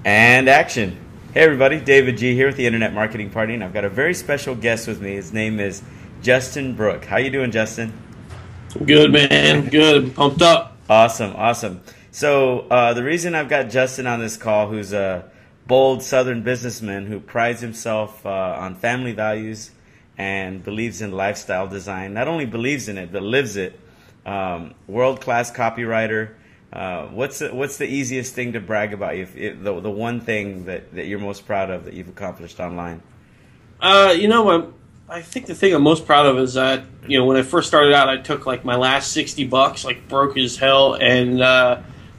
And action. Hey everybody, David G here with the Internet Marketing Party, and I've got a very special guest with me. His name is Justin Brook. How you doing, Justin? Good, man. Good. Pumped up. Awesome. So the reason I've got Justin on this call, who's a bold Southern businessman who prides himself on family values and believes in lifestyle design. Not only believes in it, but lives it. World-class copywriter. What's the easiest thing to brag about you? The one thing that you're most proud of that you've accomplished online? I think the thing I'm most proud of is that, when I first started out, I took like my last $60, like broke as hell, and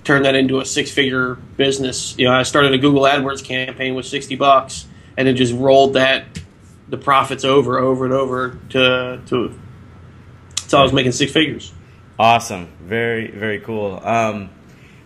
turned that into a six-figure business. I started a Google AdWords campaign with $60, and then just rolled the profits over and over to so I was making six figures. Awesome. Very, very cool.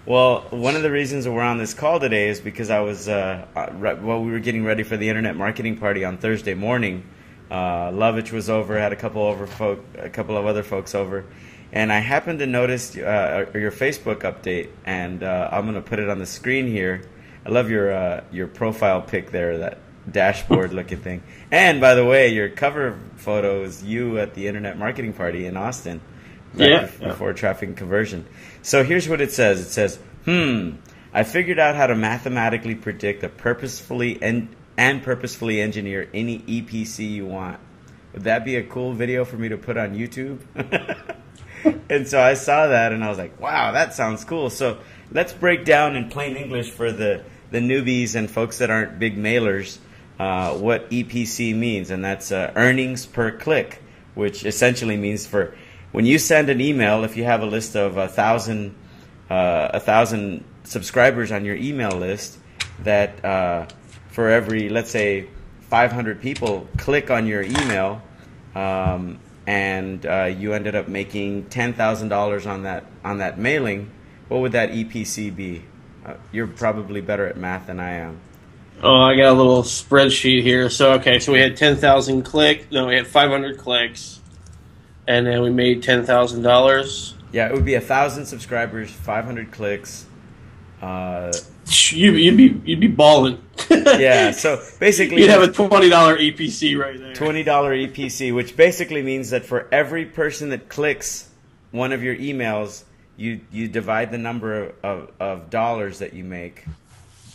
Well, one of the reasons that we're on this call today is because I was, while we were getting ready for the Internet Marketing Party on Thursday morning, Lovitch was over, had a couple of other folks over, and I happened to notice your Facebook update, and I'm going to put it on the screen here. I love your profile pic there, that dashboard looking thing. And by the way, your cover photo is you at the Internet Marketing Party in Austin. Before traffic and conversion. So here's what it says. It says, I figured out how to mathematically predict a purposefully engineer any EPC you want. Would that be a cool video for me to put on YouTube? And so I saw that and I was like, wow, that sounds cool. So let's break down in plain English for the newbies and folks that aren't big mailers what EPC means. And that's earnings per click, which essentially means for when you send an email, if you have a list of 1,000 subscribers on your email list, that for every, let's say, 500 people click on your email, and you ended up making $10,000 on that mailing, what would that EPC be? You're probably better at math than I am. Oh, I got a little spreadsheet here. So we had 10,000 clicks. No, we had 500 clicks. And then we made $10,000. Yeah, it would be 1,000 subscribers, 500 clicks. You'd be balling. Yeah, so basically you'd have a $20 EPC right there. $20 EPC, which basically means that for every person that clicks one of your emails, you divide the number of dollars that you make,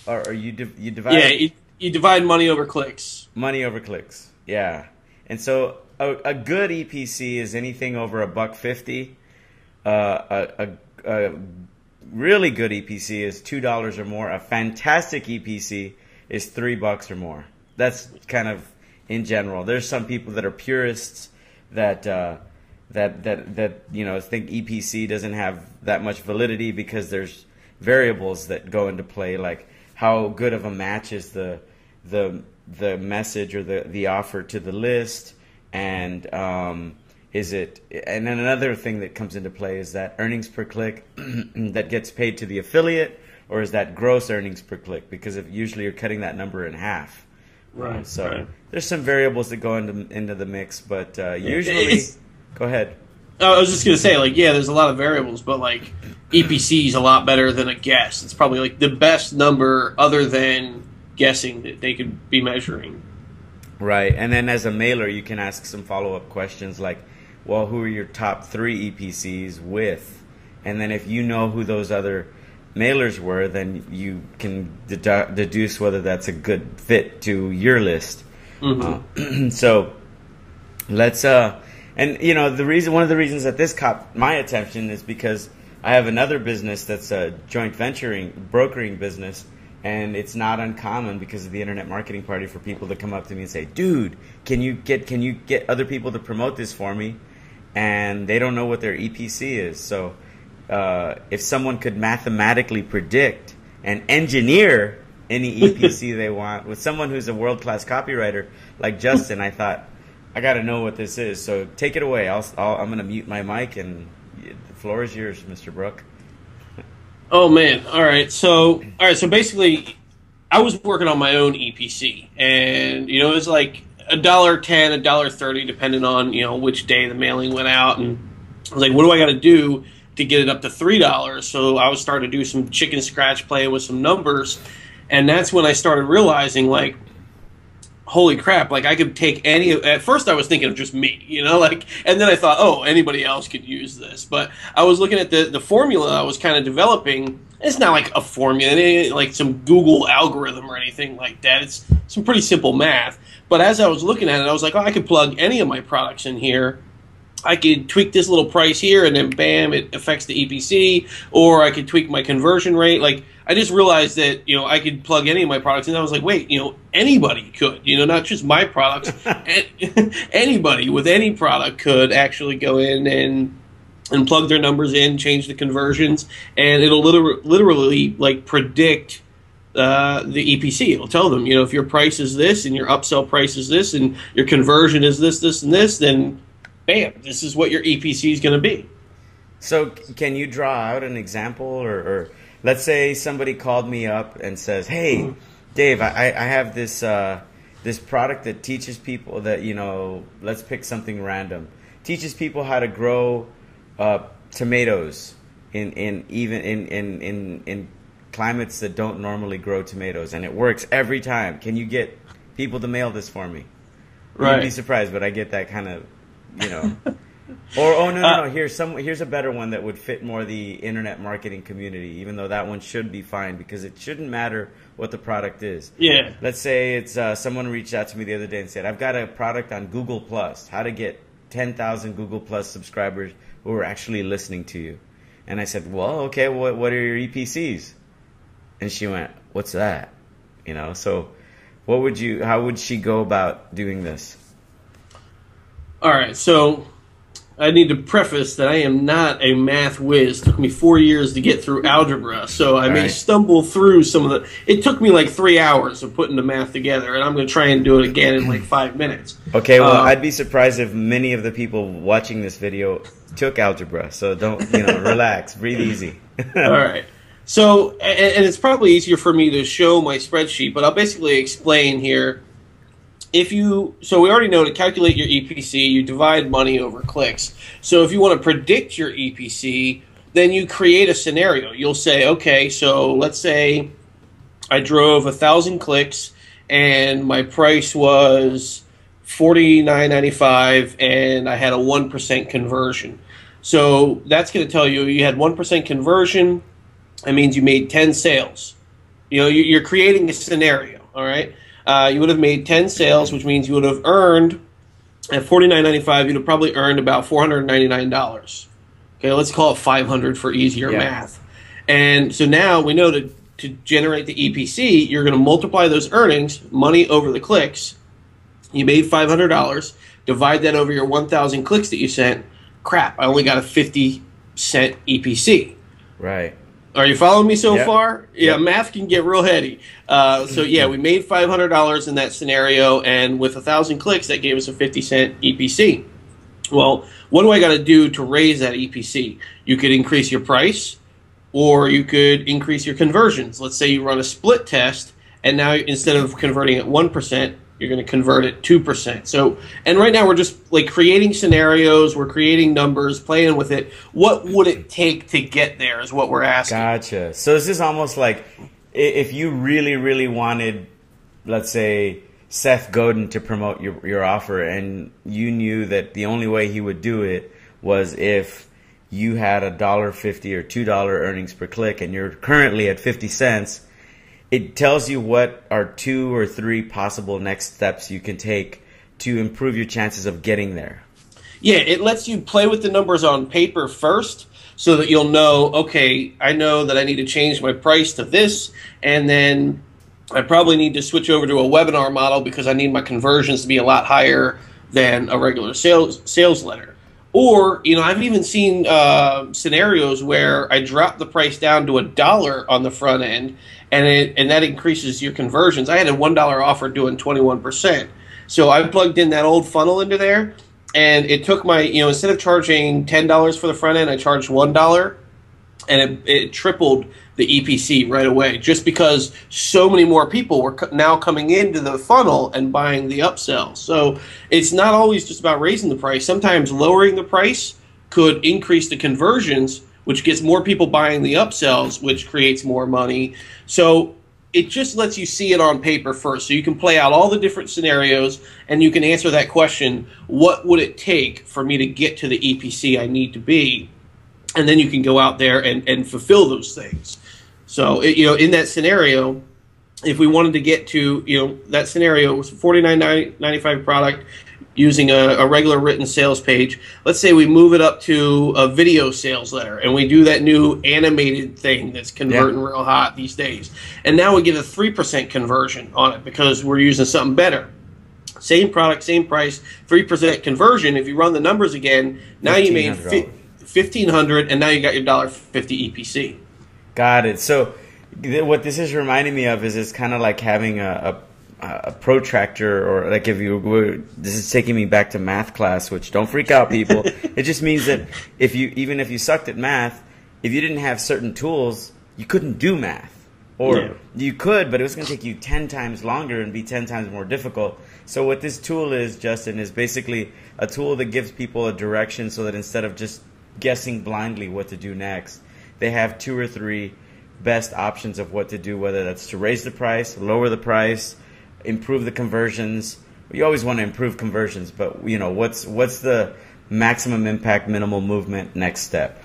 or you divide. Yeah, you divide money over clicks. Money over clicks. Yeah, and so. A good EPC is anything over $1.50. A really good EPC is $2 or more. A fantastic EPC is $3 or more. That's kind of in general. There's some people that are purists that think EPC doesn't have that much validity because there's variables that go into play, like how good of a match is the message or the offer to the list. And is it? And then another thing that comes into play is that earnings per click that gets paid to the affiliate, or is that gross earnings per click? Because usually you're cutting that number in half. Right. So there's some variables that go into the mix, but usually, go ahead. I was just gonna say, there's a lot of variables, but EPC is a lot better than a guess. It's probably the best number other than guessing that they could be measuring. Right, and then as a mailer, you can ask some follow-up questions like, well, who are your top 3 EPCs with? And then if you know who those other mailers were, then you can deduce whether that's a good fit to your list. Mm-hmm. So let's, one of the reasons that this caught my attention is because I have another business that's a joint brokering business. And it's not uncommon because of the Internet Marketing Party for people to come up to me and say, dude, can you get other people to promote this for me? And they don't know what their EPC is. So if someone could mathematically predict and engineer any EPC they want with someone who's a world-class copywriter like Justin, I thought, I got to know what this is. So take it away. I'm going to mute my mic, and the floor is yours, Mr. Brook. Oh man! All right. So basically, I was working on my own EPC, and it was like $1.10, $1.30, depending on which day the mailing went out. And I was like, what do I got to do to get it up to $3? So I was starting to do some chicken scratch, playing with some numbers, And that's when I started realizing, like, holy crap, like I could take any. At first I was thinking of just me, like, and then I thought, oh, anybody else could use this. But I was looking at the formula I was kind of developing. It's not like a formula, it ain't like some Google algorithm or anything like that. It's some pretty simple math. But as I was looking at it, I was like, oh, I could plug any of my products in here. I could tweak this little price here, and then bam, it affects the EPC. Or I could tweak my conversion rate. Like, I just realized that, I could plug any of my products, and I was like, wait, anybody could, not just my products. Anybody with any product could actually go in and plug their numbers in, change the conversions, and it'll literally like predict the EPC. It'll tell them, if your price is this, and your upsell price is this, and your conversion is this, this, and this, then bam, this is what your EPC is going to be. So can you draw out an example, or let's say somebody called me up and says, hey, Dave, I have this this product that teaches people that, let's pick something random, teaches people how to grow tomatoes in climates that don't normally grow tomatoes, and it works every time. Can you get people to mail this for me? Right. You'd be surprised, but I get that kind of, Or no. Here's a better one that would fit more the internet marketing community, even though that one should be fine because it shouldn't matter what the product is. Yeah. Let's say it's someone reached out to me the other day and said, I've got a product on Google Plus, how to get 10,000 Google Plus subscribers who are actually listening to you. And I said, well, okay, what are your EPCs? And she went, what's that? So how would she go about doing this? All right, so I need to preface that I am not a math whiz. It took me 4 years to get through algebra, so I may stumble through some of the... It took me like 3 hours of putting the math together, and I'm going to try and do it again in like 5 minutes. Okay, well, I'd be surprised if many of the people watching this video took algebra, so don't, relax, breathe easy. All right. So, and it's probably easier for me to show my spreadsheet, but I'll basically explain here. So we already know to calculate your EPC, you divide money over clicks. So if you want to predict your EPC, then you create a scenario. You'll say, okay, so let's say I drove 1,000 clicks and my price was $49.95 and I had a 1% conversion. So that's going to tell you had 1% conversion. That means you made 10 sales. You're creating a scenario, all right? You would have made 10 sales, which means you would have earned, at $49.95, you'd have probably earned about $499. Okay, let's call it $500 for easier math. And so now we know to generate the EPC, you're going to multiply those earnings, money over the clicks. You made $500. Divide that over your 1,000 clicks that you sent. Crap, I only got a 50-cent EPC. Right. Are you following me so far? Yeah, math can get real heady. So yeah, we made $500 in that scenario, and with 1,000 clicks, that gave us a 50-cent EPC. Well, what do I got to do to raise that EPC? You could increase your price, or you could increase your conversions. Let's say you run a split test, and now instead of converting at 1%, you're going to convert at 2%. So, and right now we're just like creating scenarios, we're creating numbers, playing with it. What would it take to get there is what we're asking. Gotcha. So this is almost like if you really, really wanted, let's say, Seth Godin to promote your offer, and you knew that the only way he would do it was if you had $1.50 or $2 earnings per click, and you're currently at 50 cents, it tells you what are 2 or 3 possible next steps you can take to improve your chances of getting there. Yeah, it lets you play with the numbers on paper first so that you'll know, okay, I know that I need to change my price to this, and then I probably need to switch over to a webinar model because I need my conversions to be a lot higher than a regular sales letter. Or, I've even seen scenarios where I drop the price down to $1 on the front end, and that increases your conversions. I had a $1 offer doing 21%. So I plugged in that old funnel into there, and it took my, instead of charging $10 for the front end, I charged $1, and it tripled the EPC right away, just because so many more people were now coming into the funnel and buying the upsell. So it's not always just about raising the price. Sometimes lowering the price could increase the conversions, which gets more people buying the upsells, which creates more money. So it just lets you see it on paper first. So you can play out all the different scenarios, and you can answer that question, what would it take for me to get to the EPC I need to be? And then you can go out there and fulfill those things. So, in that scenario, if we wanted to get to, that scenario, it was a $49.95 product using a regular written sales page. Let's say we move it up to a video sales letter, and we do that new animated thing that's converting real hot these days. And now we get a 3% conversion on it because we're using something better. Same product, same price, 3% conversion. If you run the numbers again, now you made $1,500, and now you got your $1.50 EPC. Got it. So what this is reminding me of is it's kind of like having a protractor, or like if you were, this is taking me back to math class, which don't freak out, people. It just means that even if you sucked at math, if you didn't have certain tools, you couldn't do math. Or you could, but it was going to take you 10 times longer and be 10 times more difficult. So what this tool is, Justin, is basically a tool that gives people a direction so that instead of just guessing blindly what to do next, they have 2 or 3 best options of what to do, whether that's to raise the price, lower the price, improve the conversions. You always want to improve conversions, but what's the maximum impact, minimal movement next step?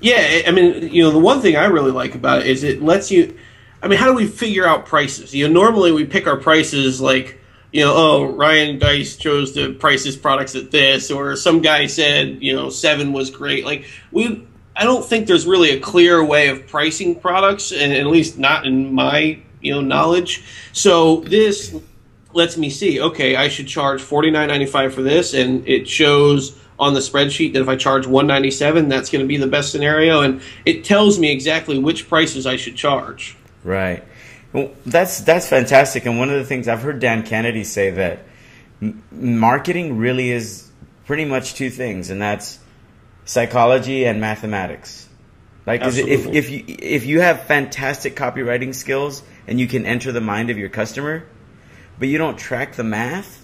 Yeah, I mean, the one thing I really like about it is it lets you, I mean, how do we figure out prices? Normally we pick our prices like, Ryan Dice chose to price his products at this, or some guy said, 7 was great. Like, I don't think there's really a clear way of pricing products, and at least not in my knowledge. So this lets me see, okay, I should charge $49.95 for this, and it shows on the spreadsheet that if I charge $197, that's going to be the best scenario, and it tells me exactly which prices I should charge. Right. Well, that's fantastic. And one of the things I've heard Dan Kennedy say, that marketing really is pretty much 2 things, and that's psychology and mathematics. Like, if you have fantastic copywriting skills and you can enter the mind of your customer, but you don't track the math,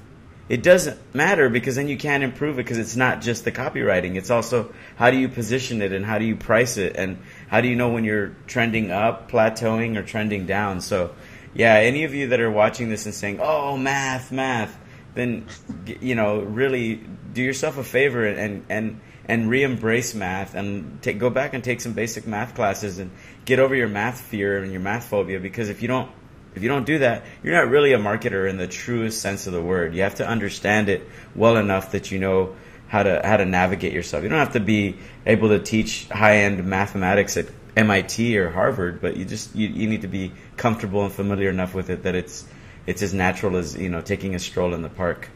it doesn't matter, because then you can't improve it, because it's not just the copywriting. It's also how do you position it, and how do you price it, and how do you know when you're trending up, plateauing, or trending down. So, yeah, any of you that are watching this and saying, oh, math, then, really do yourself a favor and re-embrace math, and go back and take some basic math classes and get over your math fear and your math phobia, because if you don't do that, you're not really a marketer in the truest sense of the word. You have to understand it well enough that you know how to navigate yourself. You don't have to be able to teach high-end mathematics at MIT or Harvard, but you need to be comfortable and familiar enough with it that it's as natural as taking a stroll in the park.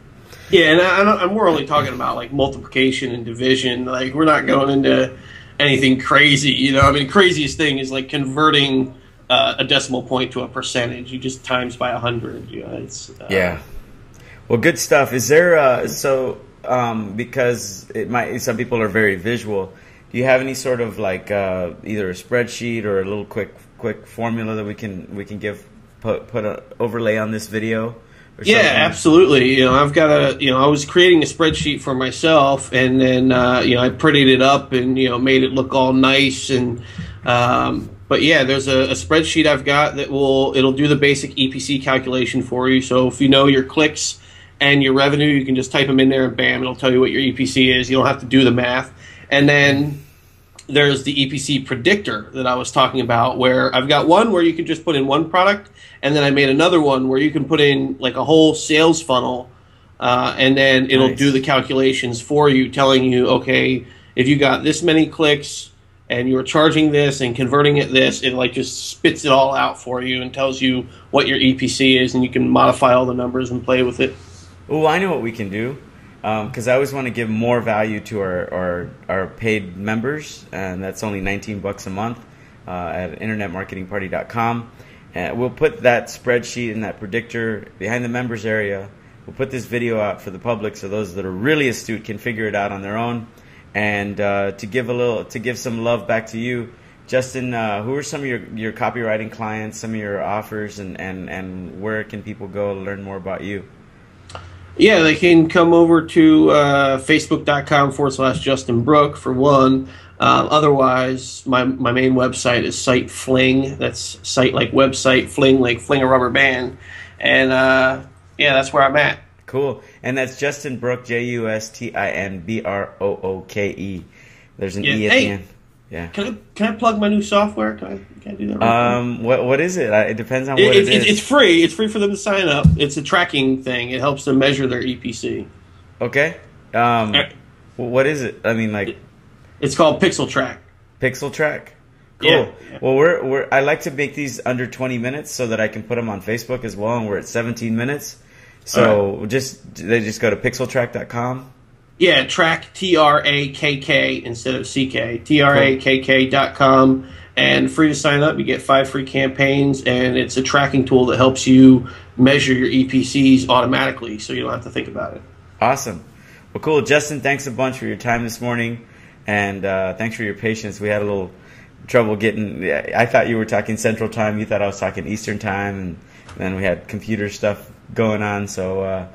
Yeah, and we're only talking about like multiplication and division. Like, we're not going into anything crazy. I mean, craziest thing is like converting a decimal point to a percentage. You just times by 100. Yeah. Well, good stuff. Is there because some people are very visual, do you have any sort of like either a spreadsheet or a little quick formula that we can put an overlay on this video? Yeah, absolutely. I've got I was creating a spreadsheet for myself, and then I prettied it up and made it look all nice, and but yeah, there's a spreadsheet I've got that it'll do the basic EPC calculation for you. So if you know your clicks and your revenue, you can just type them in there, and bam, it'll tell you what your EPC is. You don't have to do the math. And then there's the EPC predictor that I was talking about, where I've got one where you can just put in one product, and then I made another one where you can put in like a whole sales funnel, and then it'll do the calculations for you, telling you, okay, if you got this many clicks and you're charging this and converting it this, it like just spits it all out for you and tells you what your EPC is, and you can modify all the numbers and play with it. Oh, I know what we can do. Because I always want to give more value to our paid members, and that's only $19 a month at internetmarketingparty.com. We'll put that spreadsheet and that predictor behind the members area. We'll put this video out for the public, so those that are really astute can figure it out on their own. And to give some love back to you, Justin, who are some of your copywriting clients, some of your offers, and where can people go to learn more about you? Yeah, they can come over to Facebook.com/Justin Brook for one. Otherwise, my main website is Site Fling. That's site like website, fling like fling a rubber band, and yeah, that's where I'm at. Cool. And that's Justin Brooke, JustinBrooke. There's an E at the end. Yeah. Can I plug my new software? Can I do that? What is it? It depends on what it is. It's free. It's free for them to sign up. It's a tracking thing. It helps them measure their EPC. Okay. What is it? I mean, like, it's called Pixel Track. Pixel Track. Cool. Yeah. Well, I like to make these under 20 minutes so that I can put them on Facebook as well, and we're at 17 minutes. So they just go to pixeltrack.com. Yeah, track TRAKK instead of CK. TRAKK.com, and free to sign up. You get 5 free campaigns, and it's a tracking tool that helps you measure your EPCs automatically, so you don't have to think about it. Awesome. Well, cool, Justin. Thanks a bunch for your time this morning, and thanks for your patience. We had a little trouble getting. I thought you were talking Central Time. You thought I was talking Eastern Time, and then we had computer stuff going on. So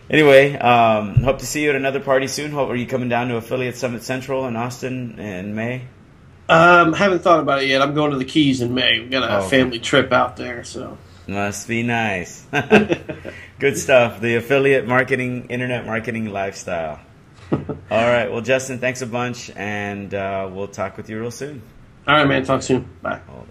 anyway, hope to see you at another party soon. Are you coming down to Affiliate Summit Central in Austin in May? Haven't thought about it yet. I'm going to the Keys in May. We've got a family trip out there, so must be nice. Good stuff. The affiliate marketing, internet marketing lifestyle. All right. Well, Justin, thanks a bunch, and we'll talk with you real soon. All right, man. Talk soon. Bye. Hold on.